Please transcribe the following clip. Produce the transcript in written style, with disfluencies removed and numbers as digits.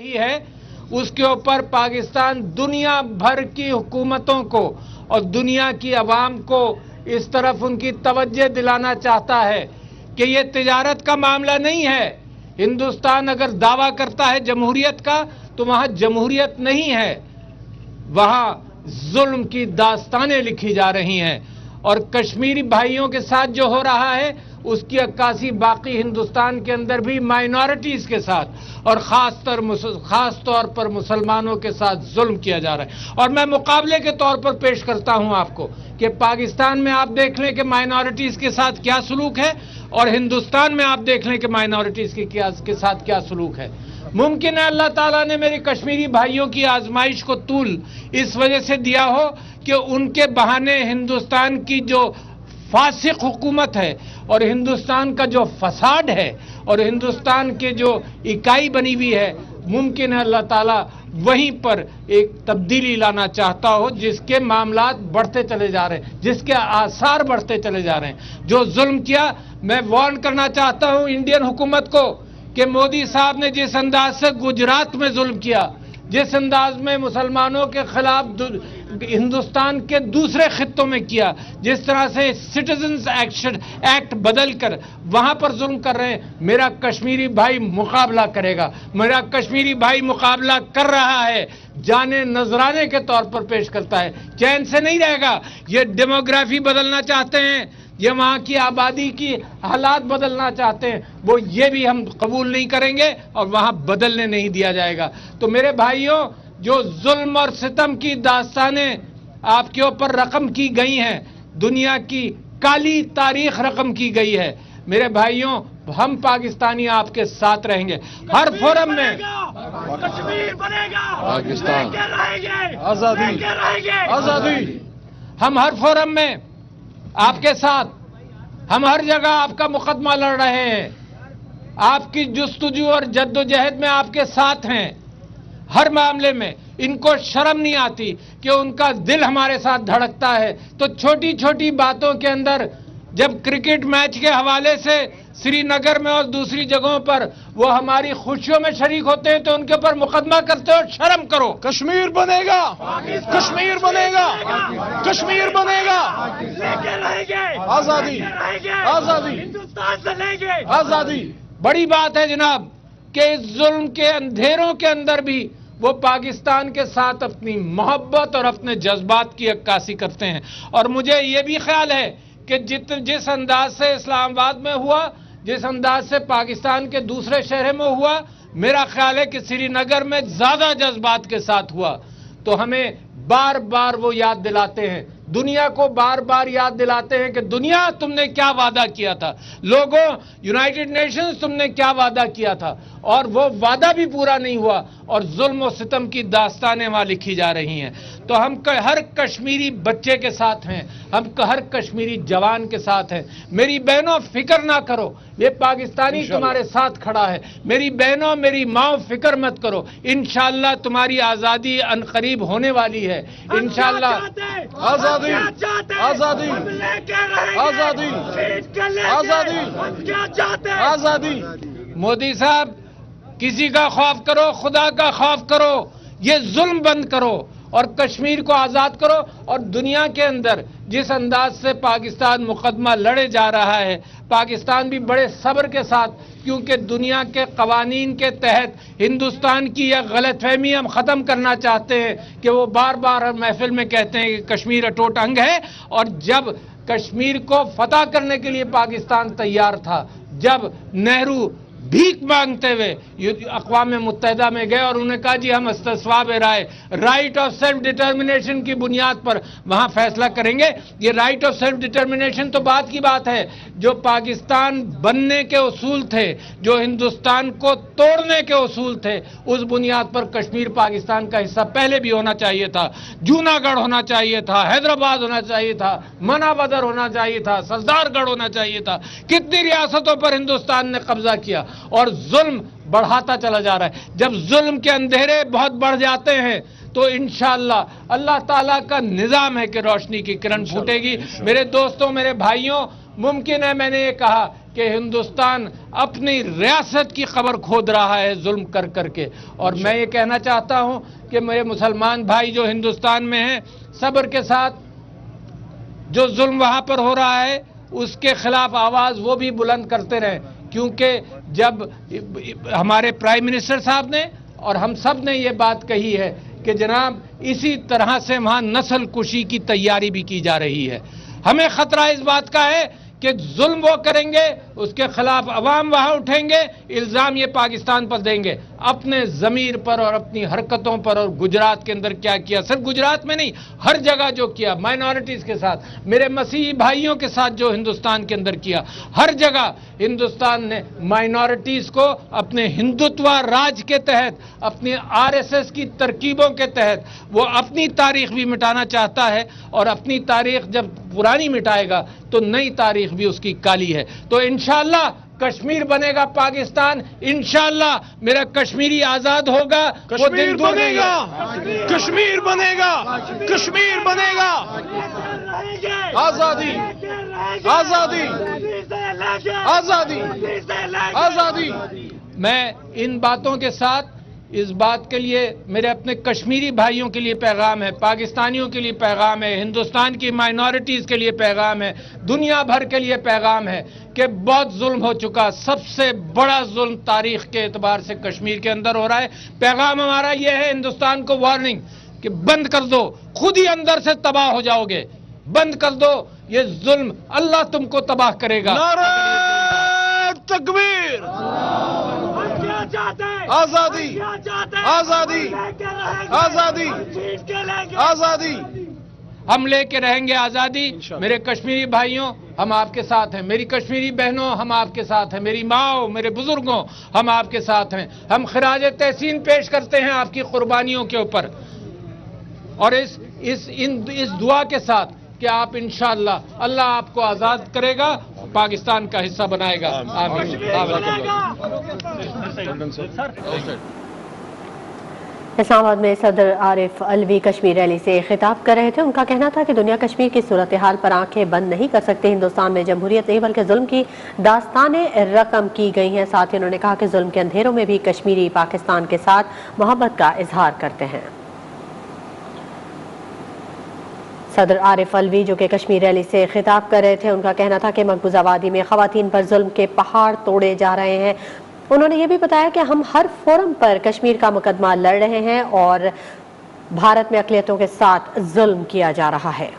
रही है उसके ऊपर पाकिस्तान दुनिया भर की हुकूमतों को और दुनिया की अवाम को इस तरफ उनकी तवज्जो दिलाना चाहता है कि ये तिजारत का मामला नहीं है। हिंदुस्तान अगर दावा करता है जमहूरियत का तो वहां जमहूरियत नहीं है, वहां जुल्म की दास्तानें लिखी जा रही हैं। और कश्मीरी भाइयों के साथ जो हो रहा है उसकी अक्कासी बाकी हिंदुस्तान के अंदर भी माइनॉरिटीज के साथ और खास तौर पर मुसलमानों के साथ जुल्म किया जा रहा है। और मैं मुकाबले के तौर पर पेश करता हूं आपको कि पाकिस्तान में आप देख लें कि माइनॉरिटीज के साथ क्या सलूक है और हिंदुस्तान में आप देख लें कि माइनॉरिटीज के साथ क्या सलूक है। मुमकिन है अल्लाह ताला ने मेरे कश्मीरी भाइयों की आजमाइश को तूल इस वजह से दिया हो कि उनके बहाने हिंदुस्तान की जो फासिक हुकूमत है और हिंदुस्तान का जो फसाद है और हिंदुस्तान के जो इकाई बनी हुई है, मुमकिन है अल्लाह ताला वहीं पर एक तब्दीली लाना चाहता हो जिसके मामलात बढ़ते चले जा रहे हैं, जिसके आसार बढ़ते चले जा रहे हैं। जो जुल्म किया, मैं वार्न करना चाहता हूं इंडियन हुकूमत को कि मोदी साहब ने जिस अंदाज से गुजरात में जुल्म किया, जिस अंदाज में मुसलमानों के खिलाफ हिंदुस्तान के दूसरे खित्तों में किया, जिस तरह से सिटीजन्स एक्ट बदल कर वहां पर जुल्म कर रहे हैं, मेरा कश्मीरी भाई मुकाबला करेगा। मेरा कश्मीरी भाई मुकाबला कर रहा है, जाने नजराने के तौर पर पेश करता है, चैन से नहीं रहेगा। ये डेमोग्राफी बदलना चाहते हैं, ये वहां की आबादी की हालात बदलना चाहते हैं, वो ये भी हम कबूल नहीं करेंगे और वहां बदलने नहीं दिया जाएगा। तो मेरे भाइयों, जो जुल्म और सितम की दास्तानें आपके ऊपर रकम की गई हैं, दुनिया की काली तारीख रकम की गई है, मेरे भाइयों हम पाकिस्तानी आपके साथ रहेंगे। हर फोरम में कश्मीर बनेगा, पाकिस्तान आजादी आजादी, हम हर फोरम में आपके साथ, हम हर जगह आपका मुकदमा लड़ रहे हैं, आपकी जुस्तजू और जद्दोजहद में आपके साथ हैं हर मामले में। इनको शर्म नहीं आती कि उनका दिल हमारे साथ धड़कता है तो छोटी छोटी बातों के अंदर, जब क्रिकेट मैच के हवाले से श्रीनगर में और दूसरी जगहों पर वो हमारी खुशियों में शरीक होते हैं तो उनके ऊपर मुकदमा करते हो। शर्म करो। कश्मीर बनेगा, कश्मीर बनेगा, कश्मीर बनेगा, लेके रहेंगे, आजादी आजादी, हिंदुस्तान से लेंगे आजादी। बड़ी बात है जनाब कि इस जुल्म के अंधेरों के अंदर भी वो पाकिस्तान के साथ अपनी मोहब्बत और अपने जज्बात की अक्कासी करते हैं। और मुझे ये भी ख्याल है कि जिस अंदाज से इस्लामाबाद में हुआ, जिस अंदाज से पाकिस्तान के दूसरे शहर में हुआ, मेरा ख्याल है कि श्रीनगर में ज्यादा जज्बात के साथ हुआ। तो हमें बार बार वो याद दिलाते हैं, दुनिया को बार बार याद दिलाते हैं कि दुनिया तुमने क्या वादा किया था, लोगों यूनाइटेड नेशंस तुमने क्या वादा किया था, और वो वादा भी पूरा नहीं हुआ और जुल्म और सितम की दास्तानें वहां लिखी जा रही हैं। तो हम हर कश्मीरी बच्चे के साथ हैं, हम हर कश्मीरी जवान के साथ हैं। मेरी बहनों फिक्र ना करो, ये पाकिस्तानी तुम्हारे साथ खड़ा है। मेरी बहनों, मेरी माँ, फिक्र मत करो, इंशाअल्लाह तुम्हारी आजादी अनकरीब होने वाली है। इंशाअल्लाह आजादी आजादी आजादी आजादी आजादी। मोदी साहब, किसी का खौफ करो, खुदा का खौफ करो, ये जुल्म बंद करो और कश्मीर को आजाद करो। और दुनिया के अंदर जिस अंदाज से पाकिस्तान मुकदमा लड़े जा रहा है, पाकिस्तान भी बड़े सब्र के साथ, क्योंकि दुनिया के कवानीन के तहत हिंदुस्तान की यह गलतफहमी हम ख़त्म करना चाहते हैं कि वो बार बार महफिल में कहते हैं कि कश्मीर अटूट अंग है। और जब कश्मीर को फतह करने के लिए पाकिस्तान तैयार था, जब नेहरू भीख मांगते हुए अक़वाम मुत्तहिदा में गए और उन्होंने कहा जी हम इस्तिस्वाब राय, राइट ऑफ सेल्फ डिटर्मिनेशन की बुनियाद पर वहां फैसला करेंगे। ये राइट ऑफ सेल्फ डिटर्मिनेशन तो बात की बात है, जो पाकिस्तान बनने के उसूल थे, जो हिंदुस्तान को तोड़ने के उसूल थे, उस बुनियाद पर कश्मीर पाकिस्तान का हिस्सा पहले भी होना चाहिए था। जूनागढ़ होना चाहिए था, हैदराबाद होना चाहिए था, मनाबदर होना चाहिए था, सरदारगढ़ होना चाहिए था। कितनी रियासतों पर हिंदुस्तान ने कब्जा किया और जुल्म बढ़ाता चला जा रहा है। जब जुल्म के अंधेरे बहुत बढ़ जाते हैं तो इंशाअल्लाह अल्लाह ताला का निजाम है कि रोशनी की किरण फूटेगी। मेरे दोस्तों, मेरे भाइयों, मुमकिन है, मैंने ये कहा कि हिंदुस्तान اپنی ریاست کی قبر کھود رہا ہے ظلم کر کر کے. اور میں یہ کہنا چاہتا ہوں کہ میرے مسلمان بھائی جو ہندوستان میں ہیں، صبر کے ساتھ جو ظلم وہاں پر ہو رہا ہے اس کے خلاف آواز وہ بھی بلند کرتے رہیں، کیونکہ جب ہمارے پرائم منسٹر صاحب نے اور ہم سب نے یہ بات کہی ہے کہ جناب اسی طرح سے وہاں نسل کشی کی تیاری بھی کی جا رہی ہے. ہمیں خطرہ اس بات کا ہے کہ ظلم وہ کریں گے، اس کے خلاف عوام وہاں اٹھیں گے، الزام یہ پاکستان پر دیں گے، اپنے ضمیر پر اور اپنی حرکتوں پر. اور گجرات کے اندر کیا کیا، صرف گجرات میں نہیں، ہر جگہ جو کیا مائنورٹیز کے ساتھ، میرے مسیحی بھائیوں کے ساتھ جو ہندوستان کے اندر کیا، ہر جگہ ہندوستان نے مائنورٹیز کو اپنے ہندوتوا راج کے تحت، اپنی RSS کی ترکیبوں کے تحت وہ اپنی تاریخ بھی مٹانا چاہتا ہے. اور اپنی تاریخ جب پرانی مٹائے گا تو نئی تاریخ بھی اس کی کالی ہے. تو انشاءاللہ کشمیر بنے گا پاکستان، انشاءاللہ میرا کشمیری آزاد ہوگا. کشمیر بنے گا، کشمیر بنے گا، کشمیر بنے گا. آزادی، آزادی، آزادی، آزادی. میں ان باتوں کے ساتھ اس بات کے لیے میرے اپنے کشمیری بھائیوں کے لیے پیغام ہے، پاکستانیوں کے لیے پیغام ہے، ہندوستان کی مائنورٹیز کے لیے پیغام ہے، دنیا بھر کے لیے پیغام ہے کہ بہت ظلم ہو چکا. سب سے بڑا ظلم تاریخ کے اعتبار سے کشمیر کے اندر ہو رہا ہے. پیغام ہمارا یہ ہے ہندوستان کو وارننگ کہ بند کر دو، خود ہی اندر سے تباہ ہو جاؤ گے. بند کر دو یہ ظلم، اللہ تم کو تباہ کرے گا. نعرہ تکبیر، آزادی، آزادی، آزادی، آزادی. ہم لے کے رہیں گے آزادی. میرے کشمیری بھائیوں ہم آپ کے ساتھ ہیں، میری کشمیری بہنوں ہم آپ کے ساتھ ہیں، میری ماں میرے بزرگوں ہم آپ کے ساتھ ہیں. ہم خراج تحسین پیش کرتے ہیں آپ کی قربانیوں کے اوپر، اور اس دعا کے ساتھ کہ آپ انشاءاللہ اللہ آپ کو آزاد کرے گا، پاکستان کا حصہ بنائے گا. آمین. اسلام آباد میں صدر عارف علوی کشمیر ریلی سے خطاب کر رہے تھے. ان کا کہنا تھا کہ دنیا کشمیر کی صورتحال پر آنکھیں بند نہیں کر سکتے. ہندوستان میں جمہوریت نہیں بلکہ ظلم کی داستانیں رقم کی گئی ہیں. ساتھ ہی انہوں نے کہا کہ ظلم کے اندھیروں میں بھی کشمیری پاکستان کے ساتھ محبت کا اظہار کرتے ہیں. صدر عارف علوی جو کہ کشمیر ریلی سے خطاب کر رہے تھے، ان کا کہنا تھا کہ مقبوضہ وادی میں خواتین پر ظلم کے پہاڑ توڑے جا رہے ہیں. انہوں نے یہ بھی بتایا کہ ہم ہر فورم پر کشمیر کا مقدمہ لڑ رہے ہیں اور بھارت میں اقلیتوں کے ساتھ ظلم کیا جا رہا ہے.